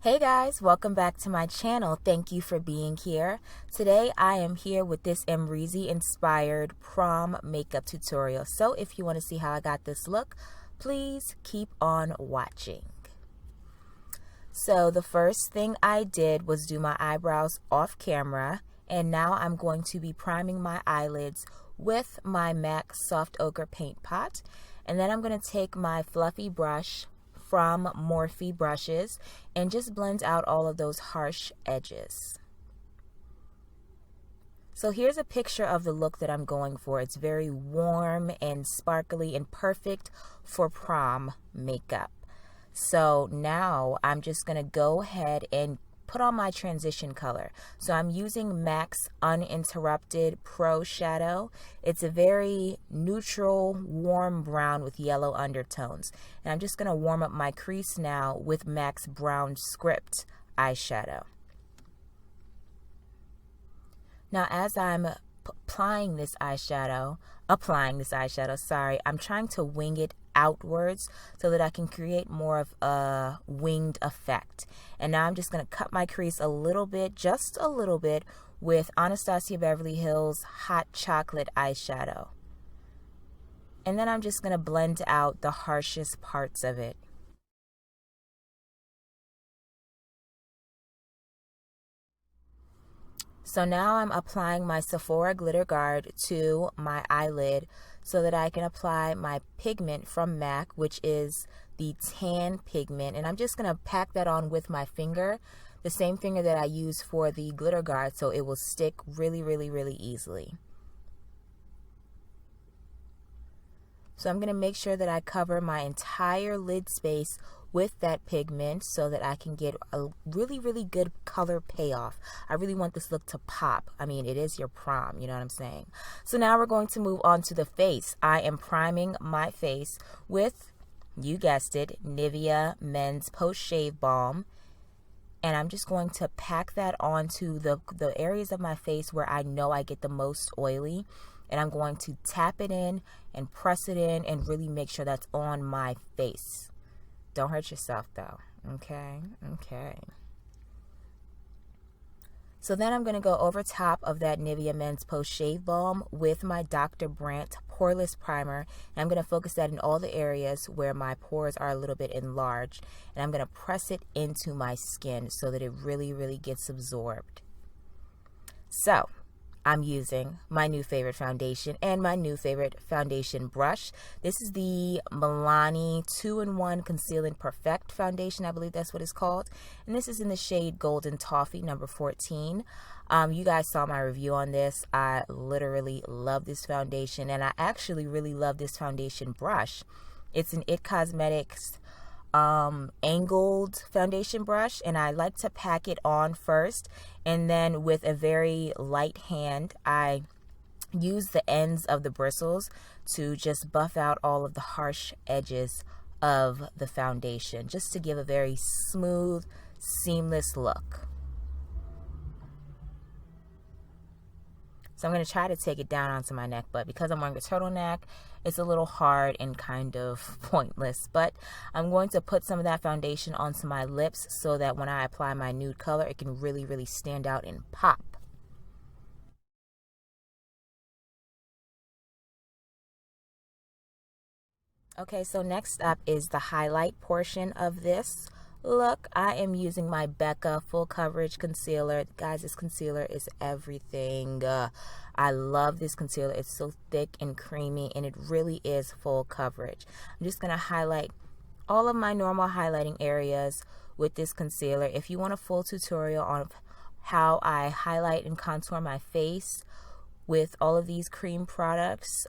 Hey guys, welcome back to my channel. Thank you for being here. Today I am here with this Amrezy inspired prom makeup tutorial. So if you want to see how I got this look, please keep on watching. So the first thing I did was do my eyebrows off camera, and now I'm going to be priming my eyelids with my MAC Soft Ochre Paint Pot. And then I'm going to take my fluffy brush from Morphe brushes and just blend out all of those harsh edges. So here's a picture of the look that I'm going for. It's very warm and sparkly and perfect for prom makeup. So now I'm just going to go ahead and put on my transition color. So I'm using MAC's Uninterrupted Pro Shadow. It's a very neutral, warm brown with yellow undertones. And I'm just going to warm up my crease now with MAC's Brown Script eyeshadow. Now as I'm applying this eyeshadow, I'm trying to wing it outwards so that I can create more of a winged effect. And now I'm just going to cut my crease a little bit, just a little bit, with Anastasia Beverly Hills Hot Chocolate eyeshadow. And then I'm just going to blend out the harshest parts of it. So now I'm applying my Sephora Glitter Guard to my eyelid so that I can apply my pigment from MAC, which is the tan pigment. And I'm just going to pack that on with my finger, the same finger that I use for the glitter guard, so it will stick really, really, really easily. So I'm going to make sure that I cover my entire lid space with that pigment so that I can get a really, really good color payoff. I really want this look to pop. I mean, it is your prom, you know what I'm saying? So now we're going to move on to the face. I am priming my face with, you guessed it, Nivea Men's Post Shave Balm. And I'm just going to pack that onto the areas of my face where I know I get the most oily. And I'm going to tap it in and press it in and really make sure that's on my face. Don't hurt yourself though, okay? Okay. So then I'm going to go over top of that Nivea Men's Post Shave Balm with my Dr. Brant Poreless Primer. And I'm going to focus that in all the areas where my pores are a little bit enlarged. And I'm going to press it into my skin so that it really, really gets absorbed. So I'm using my new favorite foundation and my new favorite foundation brush. This is the Milani 2-in-1 Concealing Perfect Foundation. I believe that's what it's called. And this is in the shade Golden Toffee, number 14. You guys saw my review on this. I literally love this foundation, and I actually really love this foundation brush. It's an IT Cosmetics angled foundation brush, and I like to pack it on first, and then with a very light hand I use the ends of the bristles to just buff out all of the harsh edges of the foundation, just to give a very smooth, seamless look. So I'm going to try to take it down onto my neck, but because I'm wearing a turtleneck, it's a little hard and kind of pointless. But I'm going to put some of that foundation onto my lips so that when I apply my nude color, it can really, really stand out and pop. Okay, so next up is the highlight portion of this look. I am using my Becca full coverage concealer. Guys, this concealer is everything. I love this concealer. It's so thick and creamy, and it really is full coverage. I'm just going to highlight all of my normal highlighting areas with this concealer. If you want a full tutorial on how I highlight and contour my face with all of these cream products,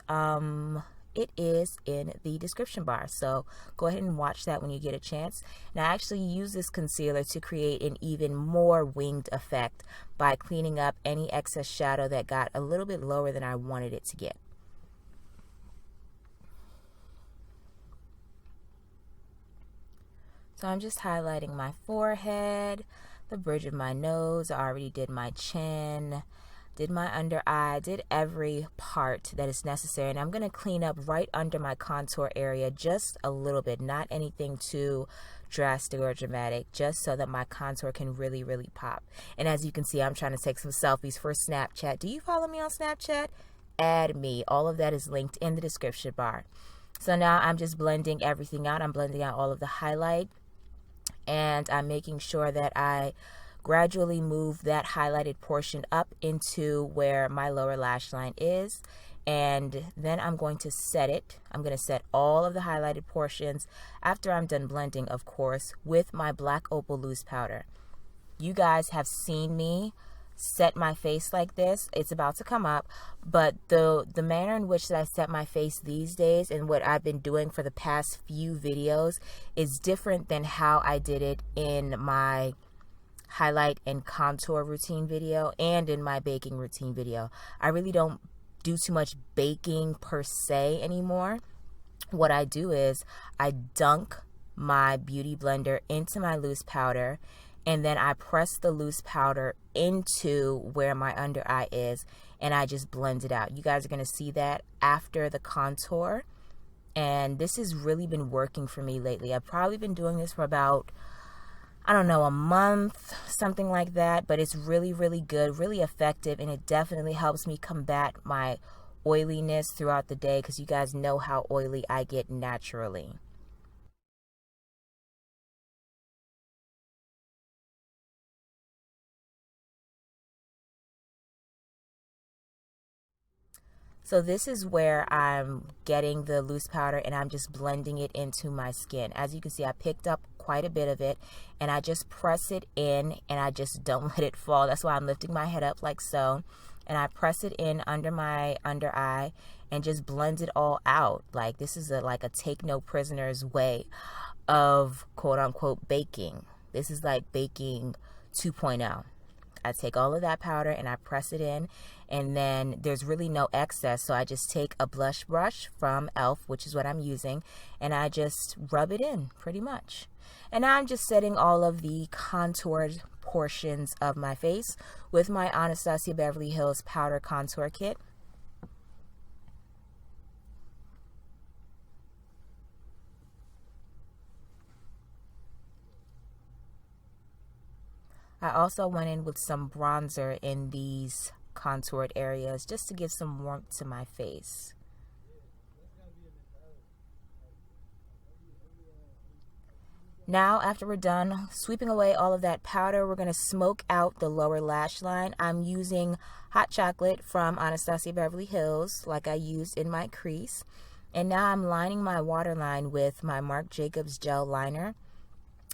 it is in the description bar, so go ahead and watch that when you get a chance. And I actually use this concealer to create an even more winged effect by cleaning up any excess shadow that got a little bit lower than I wanted it to get. So I'm just highlighting my forehead, the bridge of my nose. I already did my chin, did my under eye, did every part that is necessary. And I'm going to clean up right under my contour area just a little bit, not anything too drastic or dramatic, just so that my contour can really, really pop. And as you can see, I'm trying to take some selfies for Snapchat. Do you follow me on Snapchat? Add me. All of that is linked in the description bar. So now I'm just blending everything out. I'm blending out all of the highlight, and I'm making sure that I gradually move that highlighted portion up into where my lower lash line is. And then I'm going to set it. I'm going to set all of the highlighted portions after I'm done blending, of course, with my black opal loose powder. You guys have seen me set my face like this. It's about to come up, but the manner in which I set my face these days and what I've been doing for the past few videos is different than how I did it in my highlight and contour routine video and in my baking routine video. I really don't do too much baking per se anymore. What I do is I dunk my beauty blender into my loose powder, and then I press the loose powder into where my under eye is, and I just blend it out. You guys are going to see that after the contour, and this has really been working for me lately. I've probably been doing this for about, I don't know, a month, something like that, but it's really, really good, really effective, and it definitely helps me combat my oiliness throughout the day, because you guys know how oily I get naturally. So this is where I'm getting the loose powder and I'm just blending it into my skin. As you can see, I picked up quite a bit of it and I just press it in and I just don't let it fall. That's why I'm lifting my head up like so. And I press it in under my under eye and just blend it all out. Like this is like a take no prisoners way of quote unquote baking. This is like baking 2.0. I take all of that powder and I press it in, and then there's really no excess, so I just take a blush brush from e.l.f., which is what I'm using, and I just rub it in pretty much. And now I'm just setting all of the contoured portions of my face with my Anastasia Beverly Hills Powder Contour Kit. I also went in with some bronzer in these contoured areas just to give some warmth to my face. Now, after we're done sweeping away all of that powder, we're going to smoke out the lower lash line. I'm using hot chocolate from Anastasia Beverly Hills, like I used in my crease. And now I'm lining my waterline with my Marc Jacobs gel liner.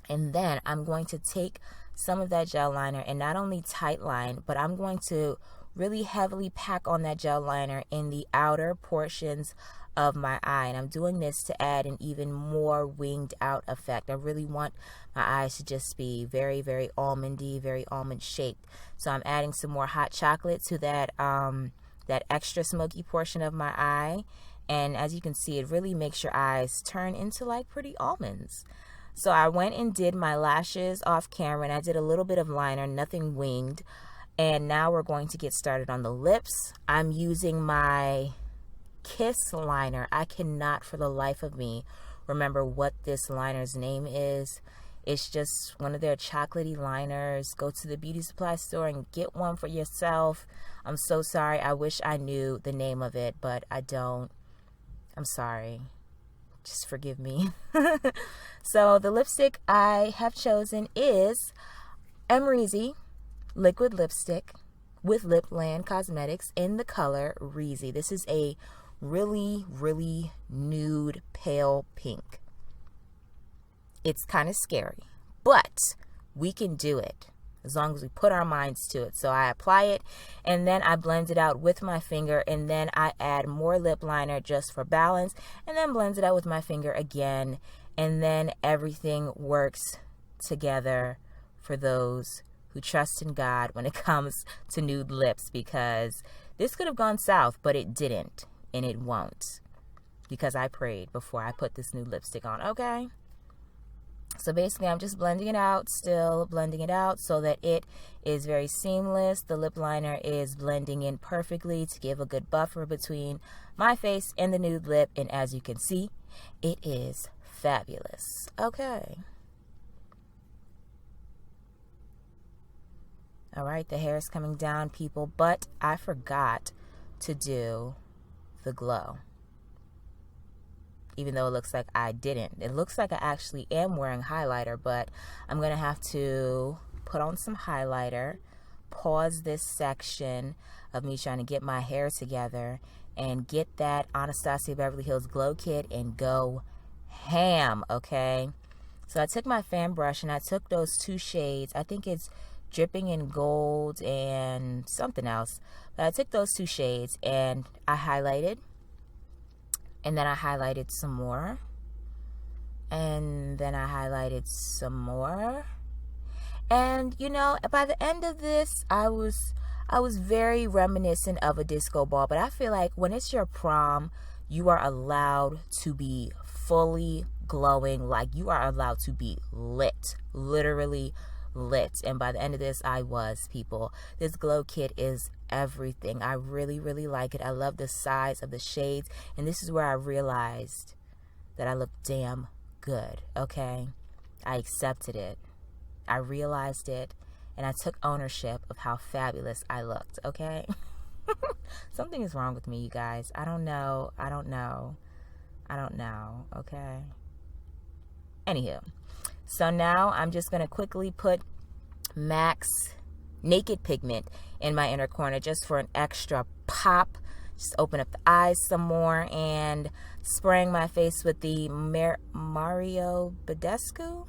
And then I'm going to take some of that gel liner and not only tight line, but I'm going to really heavily pack on that gel liner in the outer portions of my eye. And I'm doing this to add an even more winged out effect. I really want my eyes to just be very, very almondy, very almond shaped. So I'm adding some more hot chocolate to that that extra smoky portion of my eye. And as you can see, it really makes your eyes turn into like pretty almonds. So I went and did my lashes off camera, and I did a little bit of liner, nothing winged. And now we're going to get started on the lips. I'm using my Kiss liner. I cannot for the life of me remember what this liner's name is. It's just one of their chocolatey liners. Go to the beauty supply store and get one for yourself. I'm so sorry. I wish I knew the name of it, but I don't. I'm sorry. Just forgive me. So the lipstick I have chosen is Amrezy liquid lipstick with Lipland Cosmetics in the color Reezy. This is a really, really nude pale pink. It's kind of scary, but we can do it as long as we put our minds to it. So I apply it and then I blend it out with my finger, and then I add more lip liner just for balance, and then blend it out with my finger again, and then everything works together for those who trust in God when it comes to nude lips, because this could have gone south, but it didn't, and it won't, because I prayed before I put this nude lipstick on, okay? So basically, I'm just blending it out, still blending it out so that it is very seamless. The lip liner is blending in perfectly to give a good buffer between my face and the nude lip, and as you can see, it is fabulous. Okay. All right, the hair is coming down, people, but I forgot to do the glow. Even though it looks like I didn't. It looks like I actually am wearing highlighter, but I'm going to have to put on some highlighter, pause this section of me trying to get my hair together, and get that Anastasia Beverly Hills Glow Kit and go ham, okay? So I took my fan brush and I took those 2 shades. I think it's Dripping in Gold and something else. But I took those 2 shades and I highlighted. And then I highlighted some more. And then I highlighted some more. And, you know, by the end of this, I was very reminiscent of a disco ball. But I feel like when it's your prom, you are allowed to be fully glowing. Like, you are allowed to be lit. Literally lit. And by the end of this, I was, people. This glow kit is everything. I really, really like it. I love the size of the shades. And this is where I realized that I look damn good, okay? I accepted it. I realized it. And I took ownership of how fabulous I looked, okay? Something is wrong with me, you guys. I don't know, okay? Anywho. So now I'm just going to quickly put MAC's Naked Pigment in my inner corner just for an extra pop. Just open up the eyes some more and spraying my face with the Mario Badescu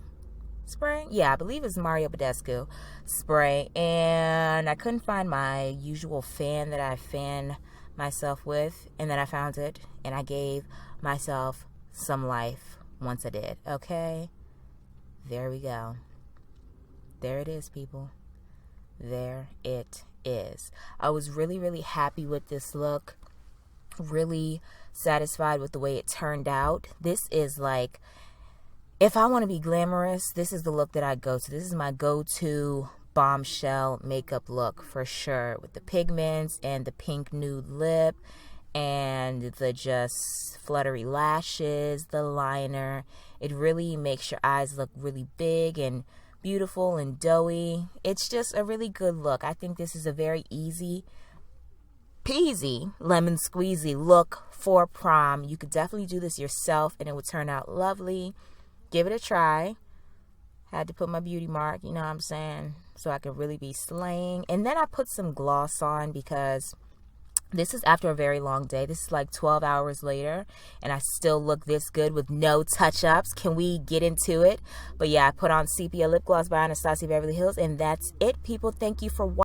spray. Yeah, I believe it's Mario Badescu spray. And I couldn't find my usual fan that I fan myself with. And then I found it and I gave myself some life once I did. Okay? There we go. There it is, people. There it is. I was really, really happy with this look. Really satisfied with the way it turned out. This is like, if I want to be glamorous, this is the look that I go to. This is my go-to bombshell makeup look for sure. With the pigments and the pink nude lip and the just fluttery lashes, the liner. It really makes your eyes look really big and beautiful and doughy. It's just a really good look. I think this is a very easy peasy lemon squeezy look for prom. You could definitely do this yourself and it would turn out lovely. Give it a try. Had to put my beauty mark, you know what I'm saying, so I could really be slaying. And then I put some gloss on because this is after a very long day. This is like 12 hours later, and I still look this good with no touch-ups. Can we get into it? But yeah, I put on Sepia Lip Gloss by Anastasia Beverly Hills, and that's it, people. Thank you for watching.